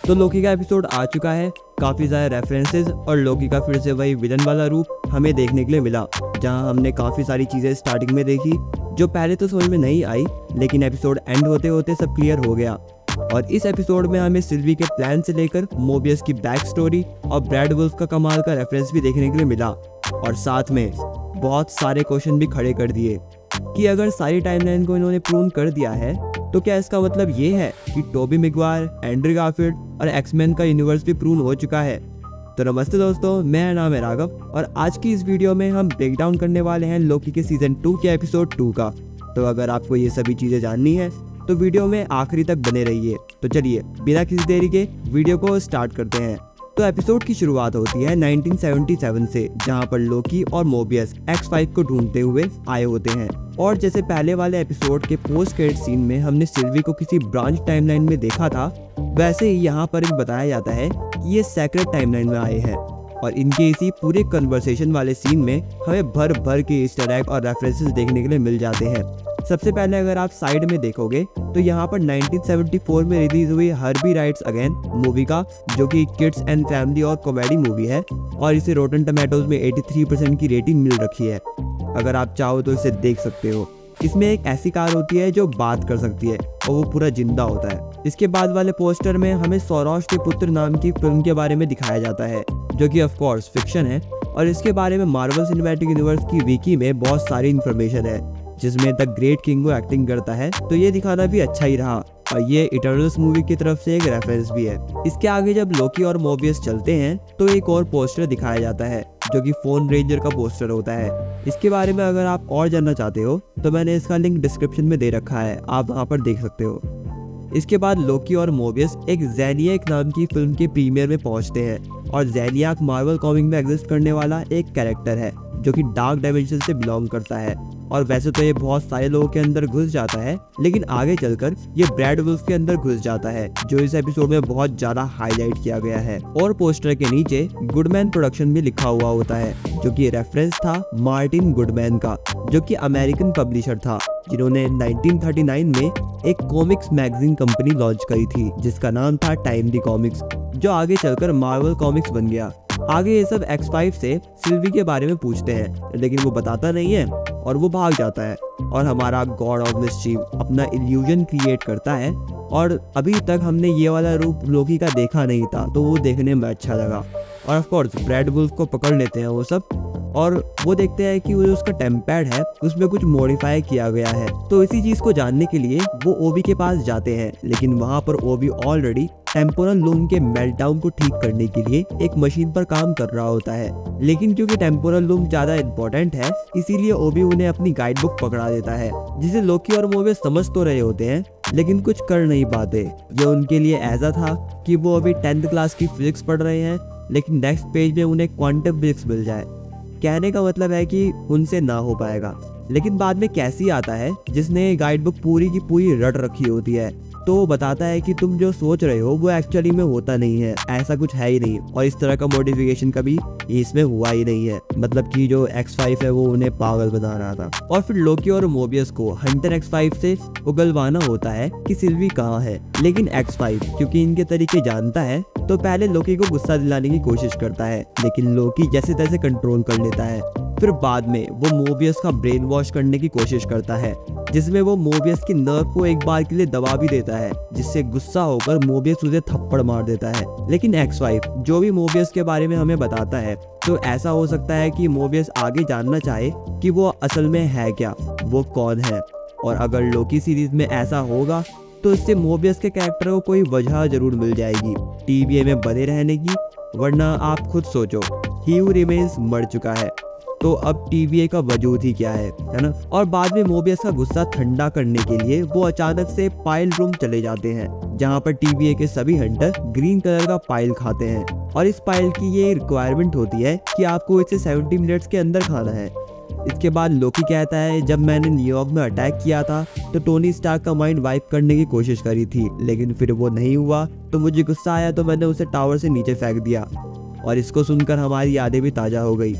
तो लोकी का एपिसोड आ चुका है। काफ़ी ज़्यादा रेफरेंसेस और लोकी का फिर से वही विलन वाला रूप हमें देखने के लिए मिला, जहां हमने काफ़ी सारी चीज़ें स्टार्टिंग में देखी जो पहले तो समझ में नहीं आई, लेकिन एपिसोड एंड होते होते सब क्लियर हो गया। और इस एपिसोड में हमें सिल्वी के प्लान से लेकर मोबियस की बैक स्टोरी और ब्रैड वुल्फ का कमाल का रेफरेंस भी देखने के लिए मिला। और साथ में बहुत सारे क्वेश्चन भी खड़े कर दिए कि अगर सारी टाइमलाइन को इन्होंने प्रूव कर दिया है तो क्या इसका मतलब ये है कि टोबी मैगवायर, एंड्रू गारफील्ड और एक्समैन का यूनिवर्स भी प्रूव हो चुका है। तो नमस्ते दोस्तों, मेरा नाम है राघव और आज की इस वीडियो में हम ब्रेक डाउन करने वाले हैं लोकी के सीजन 2 के एपिसोड 2 का। तो अगर आपको ये सभी चीज़ें जाननी है तो वीडियो में आखिरी तक बने रहिए। तो चलिए बिना किसी देरी के वीडियो को स्टार्ट करते हैं। तो एपिसोड की शुरुआत होती है 1977 से, जहां पर लोकी और मोबियस X5 को ढूंढते हुए आए होते हैं। और जैसे पहले वाले एपिसोड के पोस्ट क्रेडिट सीन में हमने सिल्वी को किसी ब्रांच टाइमलाइन में देखा था, वैसे ही यहाँ पर बताया जाता है कि ये सेक्रेट टाइमलाइन में आए हैं। और इनके इसी पूरे कन्वर्सेशन वाले सीन में हमें भर भर के ईस्टर एग और रेफरेंसेस देखने के लिए मिल जाते हैं। सबसे पहले अगर आप साइड में देखोगे तो यहाँ पर 1974 में रिलीज हुई हर्बी राइट्स अगेन मूवी का, जो कि किड्स एंड फैमिली और कॉमेडी मूवी है और इसे रोटन टोमेटोज में 83% की रेटिंग मिल रखी है। अगर आप चाहो तो इसे देख सकते हो। इसमें एक ऐसी कार होती है जो बात कर सकती है और वो पूरा जिंदा होता है। इसके बाद वाले पोस्टर में हमें सौराष्ट्र के पुत्र नाम की फिल्म के बारे में दिखाया जाता है, जो कि ऑफ कोर्स फिक्शन है। और इसके बारे में मार्वल सिनेमैटिक यूनिवर्स की विकी में बहुत सारी इन्फॉर्मेशन है, जिसमें द ग्रेट किंग को एक्टिंग करता है, तो ये दिखाना भी अच्छा ही रहा। और ये इटर्नल्स मूवी की तरफ से एक रेफरेंस भी है। इसके आगे जब लोकी और मोबियस चलते हैं तो एक और पोस्टर दिखाया जाता है, जो कि फोन रेंजर का पोस्टर होता है। इसके बारे में अगर आप और जानना चाहते हो तो मैंने इसका लिंक डिस्क्रिप्शन में दे रखा है, आप वहाँ पर देख सकते हो। इसके बाद लोकी और मोबियस एक ज़ेनियाक नाम की फिल्म के प्रीमियर में पहुंचते हैं। और ज़ेनियाक मार्वल कॉमिक में एग्जिस्ट करने वाला एक कैरेक्टर है जो कि डार्क डायमेंशन से बिलोंग करता है। और वैसे तो ये बहुत सारे लोगों के अंदर घुस जाता है, लेकिन आगे चलकर ये ब्रैड वुल्फ के अंदर घुस जाता है, जो इस एपिसोड में बहुत ज्यादा हाईलाइट किया गया है। और पोस्टर के नीचे गुडमैन प्रोडक्शन भी लिखा हुआ होता है, जो कि रेफरेंस था मार्टिन गुडमैन का, जो कि अमेरिकन पब्लिशर था, जिन्होंने 1939 में एक कॉमिक्स मैगजीन कंपनी लॉन्च करी थी जिसका नाम था टाइम दी कॉमिक्स, जो आगे चलकर मार्वल कॉमिक्स बन गया। आगे ये सब X5 से सिल्वी के बारे में पूछते हैं, लेकिन वो बताता नहीं है और वो भाग जाता है। और हमारा गॉड ऑफ मिस्चीफ अपना इल्यूजन क्रिएट करता है। और अभी तक हमने ये वाला रूप लोकी का देखा नहीं था, तो वो देखने में अच्छा लगा। और ऑफ कोर्स ब्रैड वुल्फ को पकड़ लेते हैं वो सब, और वो देखते हैं कि वो जो उसका टेम्पैड है उसमें कुछ मॉडिफाई किया गया है। तो इसी चीज को जानने के लिए वो ओबी के पास जाते हैं, लेकिन वहाँ पर ओबी ऑलरेडी टेम्पोरल लूम के मेल्टडाउन को ठीक करने के लिए एक मशीन पर काम कर रहा होता है। लेकिन क्योंकि टेम्पोरल लूम ज्यादा इम्पोर्टेंट है, इसीलिए ओबी उन्हें अपनी गाइड बुक पकड़ा देता है, जिसे लोकी और मोबियस समझ तो रहे होते हैं लेकिन कुछ कर नहीं पाते। ये उनके लिए ऐसा था कि वो अभी 10th क्लास की फिजिक्स पढ़ रहे हैं, लेकिन नेक्स्ट पेज में उन्हें क्वांटम फिजिक्स मिल जाए। कहने का मतलब है कि उनसे ना हो पाएगा। लेकिन बाद में कैसी आता है जिसने गाइड बुक पूरी की पूरी रट रखी होती है, तो वो बताता है कि तुम जो सोच रहे हो वो एक्चुअली में होता नहीं है, ऐसा कुछ है ही नहीं। और इस तरह का मॉडिफिकेशन कभी इसमें हुआ ही नहीं है, मतलब कि जो X5 है वो उन्हें पागल बना रहा था। और फिर लोकी और मोबियस को हंटर X5 से उगलवाना होता है कि सिल्वी कहाँ है। लेकिन X5 क्योंकि इनके तरीके जानता है, तो पहले लोकी को गुस्सा दिलाने की कोशिश करता है, लेकिन लोकी जैसे तैसे कंट्रोल कर लेता है। फिर बाद में वो मोबियस का ब्रेन वॉश करने की कोशिश करता है, जिसमें वो मोबियस की नर्व को एक बार के लिए दबा भी देता है, जिससे गुस्सा होकर मोबियस उसे थप्पड़ मार देता है। लेकिन X5 जो भी मोबियस के बारे में हमें बताता है, तो ऐसा हो सकता है कि मोबियस आगे जानना चाहे कि वो असल में है क्या, वो कौन है। और अगर लोकी सीरीज में ऐसा होगा तो इससे मोबियस के कैरेक्टर को कोई वजह जरूर मिल जाएगी TVA में बने रहने की, वरना आप खुद सोचो, ही हू रिमेन्स मर चुका है, तो अब TVA का वजूद ही क्या है ना। और बाद में मोबियस का गुस्सा ठंडा करने के लिए वो अचानक से पाइल रूम चले जाते हैं, जहाँ पर TVA के सभी हंटर ग्रीन कलर का पाइल खाते हैं। और इस पाइल की ये रिक्वायरमेंट होती है कि आपको इसे 70 मिनट्स के अंदर खाना है। इसके बाद लोकी कहता है, जब मैंने न्यूयॉर्क में अटैक किया था तो टोनी स्टार्क का माइंड वाइप करने की कोशिश करी थी, लेकिन फिर वो नहीं हुआ, तो मुझे गुस्सा आया तो मैंने उसे टावर से नीचे फेंक दिया। और इसको सुनकर हमारी यादें भी ताज़ा हो गई।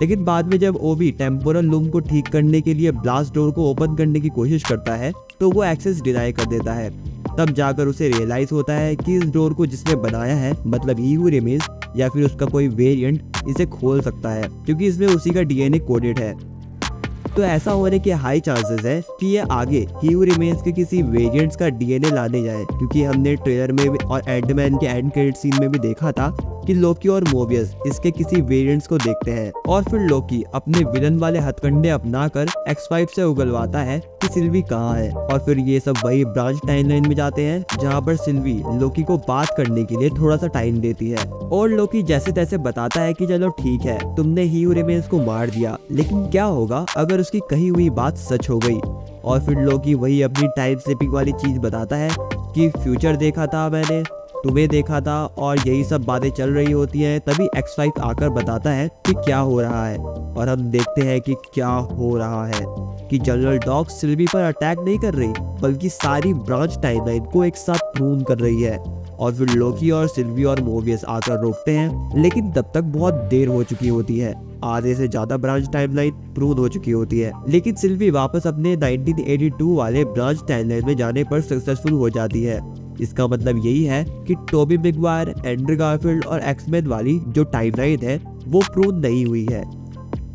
लेकिन बाद में जब ओबी टेम्पोरल लूम को ठीक करने के लिए ब्लास्ट डोर को ओपन करने की कोशिश करता है, तो वो एक्सेस डिनाई कर देता है। तब जाकर उसे रियलाइज होता है कि इस डोर को जिसने बनाया है मतलब ही हू रिमेन्स या फिर उसका कोई वेरिएंट इसे खोल सकता है, क्योंकि इसमें उसी का डीएनए कोडेड है। तो ऐसा होने के हाई चांसेस है कि ये आगे ही हू रिमेन्स के किसी वेरिएंट्स का डीएनए लाने जाए, क्योंकि हमने ट्रेलर में भी और एंटमैन के एंड क्रेडिट सीन में भी देखा था कि लोकी और मोबियस इसके किसी वेरिएंट्स को देखते हैं और फिर लोकी अपने विलन वाले हथकंडे अपनाकर X5 से उगलवाता है कि सिल्वी कहाँ है। और फिर ये सब वही ब्रांच टाइमलाइन में जाते हैं जहाँ पर सिल्वी लोकी को बात करने के लिए थोड़ा सा टाइम देती है और लोकी जैसे तैसे बताता है कि चलो ठीक है, तुमने ही हू रिमेन्स को मार दिया, लेकिन क्या होगा अगर उसकी कही हुई बात सच हो गई। और फिर लोकी वही अपनी टाइम स्लिपिंग वाली चीज बताता है कि फ्यूचर देखा था मैंने, तुम्हें देखा था और यही सब बातें चल रही होती हैं। तभी X5 आकर बताता है कि क्या हो रहा है और हम देखते हैं कि क्या हो रहा है कि जनरल डॉग सिल्वी पर अटैक नहीं कर रही बल्कि सारी ब्रांच टाइमलाइन को एक साथ प्रून कर रही है। और फिर लोकी और सिल्वी और मोबियस आकर रोकते हैं, लेकिन तब तक बहुत देर हो चुकी होती है। आधे से ज्यादा ब्रांच टाइमलाइन प्रून हो चुकी होती है, लेकिन सिल्वी वापस अपने 1982 वाले ब्रांच टाइमलाइन में जाने पर सक्सेसफुल हो जाती है। इसका मतलब यही है कि टोबी मैगवायर, एंड्रू गारफील्ड और एक्समैन वाली जो टाइमलाइन है वो प्रून नहीं हुई है।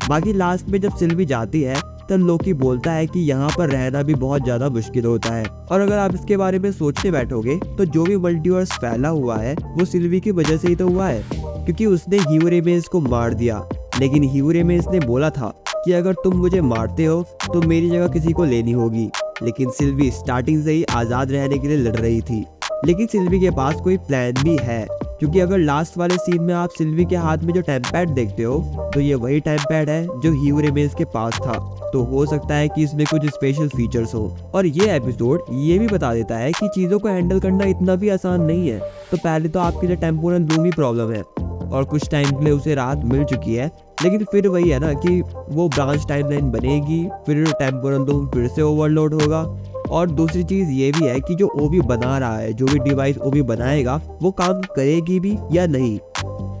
बाकी लास्ट में जब सिल्वी जाती है तब लोकी बोलता है कि यहाँ पर रहना भी बहुत ज्यादा मुश्किल होता है, और अगर आप इसके बारे में सोचने बैठोगे तो जो भी मल्टीवर्स फैला हुआ है वो सिल्वी की वजह से ही तो हुआ है, क्योंकि उसने ही हू रिमेन्स को मार दिया। लेकिन ही हू रिमेन्स ने बोला था कि अगर तुम मुझे मारते हो तो मेरी जगह किसी को लेनी होगी, लेकिन सिल्वी स्टार्टिंग से ही आजाद रहने के लिए लड़ रही थी। लेकिन सिल्वी के पास कोई प्लान भी है, क्योंकि अगर लास्ट वाले सीन में आप सिल्वी के हाथ में जो टाइम पैड देखते हो तो ये वही टाइम पैड है जो ही हू रिमेन्स के पास था। तो हो सकता है कि इसमें कुछ स्पेशल फीचर्स हो। और ये एपिसोड ये भी बता देता है कि चीज़ों को हैंडल करना इतना भी आसान नहीं है। तो पहले तो आपके लिए टेम्पोरल लूम ही प्रॉब्लम है और कुछ टाइम के लिए उसे राहत मिल चुकी है, लेकिन फिर वही है ना कि वो ब्रांच टाइमलाइन बनेगी, फिर टेम्पोरल लूम फिर से ओवरलोड होगा। और दूसरी चीज ये भी है कि जो ओबी बना रहा है, जो भी डिवाइस ओबी बनाएगा वो काम करेगी भी या नहीं,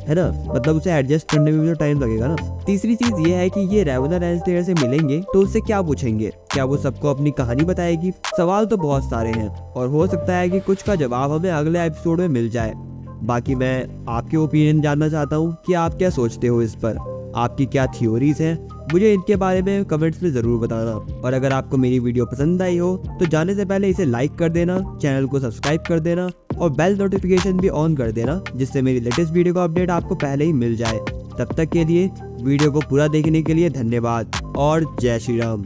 है ना, मतलब उसे एडजस्ट करने में भी तो टाइम लगेगा ना। तीसरी चीज ये है कि ये रेवना रैंसलेयर से मिलेंगे तो उससे क्या पूछेंगे, क्या वो सबको अपनी कहानी बताएगी। सवाल तो बहुत सारे हैं और हो सकता है कि कुछ का जवाब हमें अगले एपिसोड में मिल जाए। बाकी मैं आपके ओपिनियन जानना चाहता हूँ कि आप क्या सोचते हो इस पर, आपकी क्या थ्योरीज हैं, मुझे इनके बारे में कमेंट्स में ज़रूर बताना। और अगर आपको मेरी वीडियो पसंद आई हो तो जाने से पहले इसे लाइक कर देना, चैनल को सब्सक्राइब कर देना और बेल नोटिफिकेशन भी ऑन कर देना, जिससे मेरी लेटेस्ट वीडियो का अपडेट आपको पहले ही मिल जाए। तब तक के लिए वीडियो को पूरा देखने के लिए धन्यवाद और जय श्री राम।